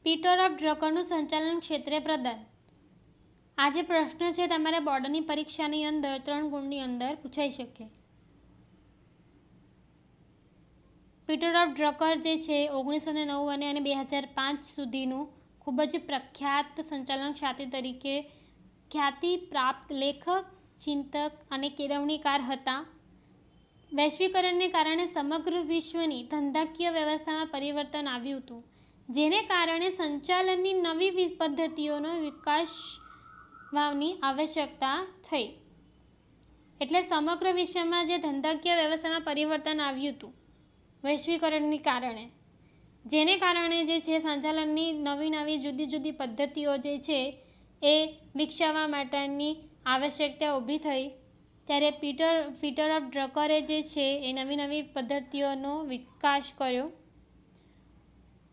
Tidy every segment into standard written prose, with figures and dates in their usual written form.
Peter of ડ્રકરનું સંચાલન ક્ષેત્રે પ્રદાન. આ જે પ્રશ્ન છે તમારે બોર્ડની પરીક્ષાની અંદર 3 ગુણની અંદર પૂછાઈ શકે. પીટર ઓફ ડ્રકર જે છે 1999 અને 2005 સુધીનું ખૂબ જ પ્રખ્યાત સંચાલન તરીકે ખ્યાતિ પ્રાપ્ત લેખક, ચિંતક અને કેળવણીકાર હતા. વૈશ્વિકરણને કારણે સમગ્ર વિશ્વની ધંધાકીય વ્યવસ્થામાં પરિવર્તન આવ્યું હતું, જેને કારણે સંચાલનની નવી પદ્ધતિઓનો વિકાસવાની આવશ્યકતા થઈ. એટલે સમગ્ર વિશ્વમાં જે ધંધાકીય વ્યવસ્થામાં પરિવર્તન આવ્યું હતું વૈશ્વિકરણને કારણે, જેને કારણે જે છે સંચાલનની નવી જુદી જુદી પદ્ધતિઓ જે છે એ વિકસાવવા માટેની આવશ્યકતા ઊભી થઈ. ત્યારે પીટર ઓફ ડ્રકરે જે છે એ નવી પદ્ધતિઓનો વિકાસ કર્યો.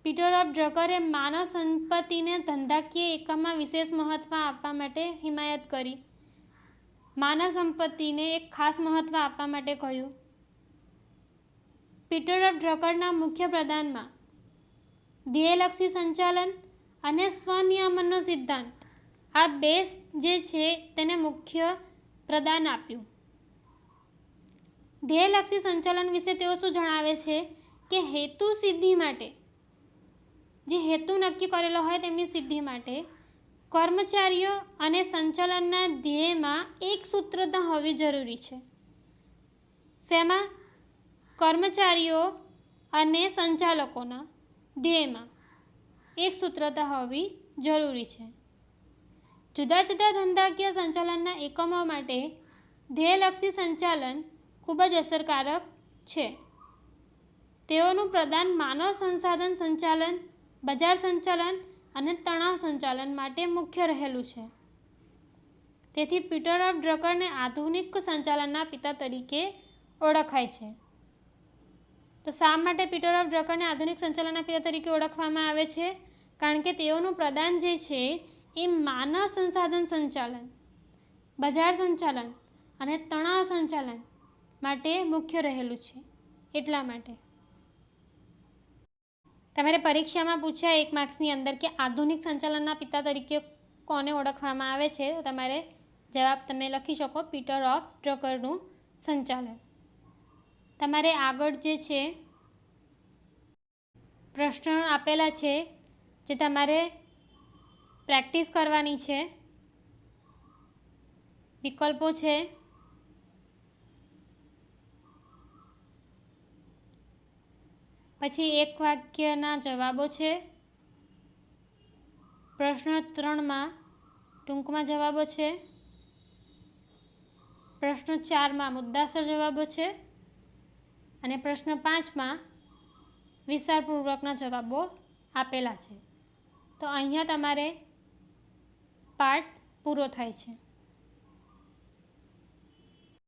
પીટર ઓફ ડ્રકરે માનવ સંપત્તિને ધંધાકીય એકમમાં વિશેષ મહત્ત્વ આપવા માટે હિમાયત કરી. માનવ સંપત્તિને એક ખાસ મહત્ત્વ આપવા માટે કહ્યું. પીટર ઓફ ડ્રકરના મુખ્ય પ્રદાનમાં ધ્યેયલક્ષી સંચાલન અને સ્વનિયમનનો સિદ્ધાંત, આ બે જે છે તેને મુખ્ય પ્રદાન આપ્યું. ધ્યેયલક્ષી સંચાલન વિશે તેઓ શું જણાવે છે કે હેતુ સિદ્ધિ માટે, જે હેતુ નક્કી કરેલો હોય તેમની સિદ્ધિ માટે કર્મચારીઓ અને સંચાલનના ધ્યેયમાં એક સૂત્રતા હોવી જરૂરી છે. શેમાં? કર્મચારીઓ અને સંચાલકોના ધ્યેયમાં એક સૂત્રતા હોવી જરૂરી છે. જુદા જુદા ધંધાકીય સંચાલનના એકમો માટે ધ્યેયલક્ષી સંચાલન ખૂબ જ અસરકારક છે. તેઓનું પ્રદાન માનવ સંસાધન સંચાલન, બજાર સંચાલન અને તણાવ સંચાલન માટે મુખ્ય રહેલું છે. તેથી પીટર ઓફ ડ્રકરને આધુનિક સંચાલનના પિતા તરીકે ઓળખાય છે. તો શા માટે પીટર ઓફ ડ્રકરને આધુનિક સંચાલનના પિતા તરીકે ઓળખવામાં આવે છે? કારણ કે તેઓનું પ્રદાન જે છે એ માનવ સંસાધન સંચાલન, બજાર સંચાલન અને તણાવ સંચાલન માટે મુખ્ય રહેલું છે. એટલા માટે તમારે પરીક્ષામાં પૂછાય 1 માર્ક્સની અંદર કે આધુનિક સંચાલનના પિતા તરીકે કોને ઓળખવામાં આવે છે, તો તમારે જવાબ તમે લખી શકો પીટર ઓફ ડ્રકરનું સંચાલન. તમારે આગળ જે છે પ્રશ્નો આપેલા છે જે તમારે પ્રેક્ટિસ કરવાની છે. વિકલ્પો છે, પછી એક વાક્યના જવાબો છે. પ્રશ્ન 3માં ટૂંકમાં જવાબો છે. પ્રશ્ન 4માં મુદ્દાસર જવાબો છે અને પ્રશ્ન 5માં વિસ્તારપૂર્વકના જવાબો આપેલા છે. તો અહીંયા તમારે પાઠ પૂરો થાય છે.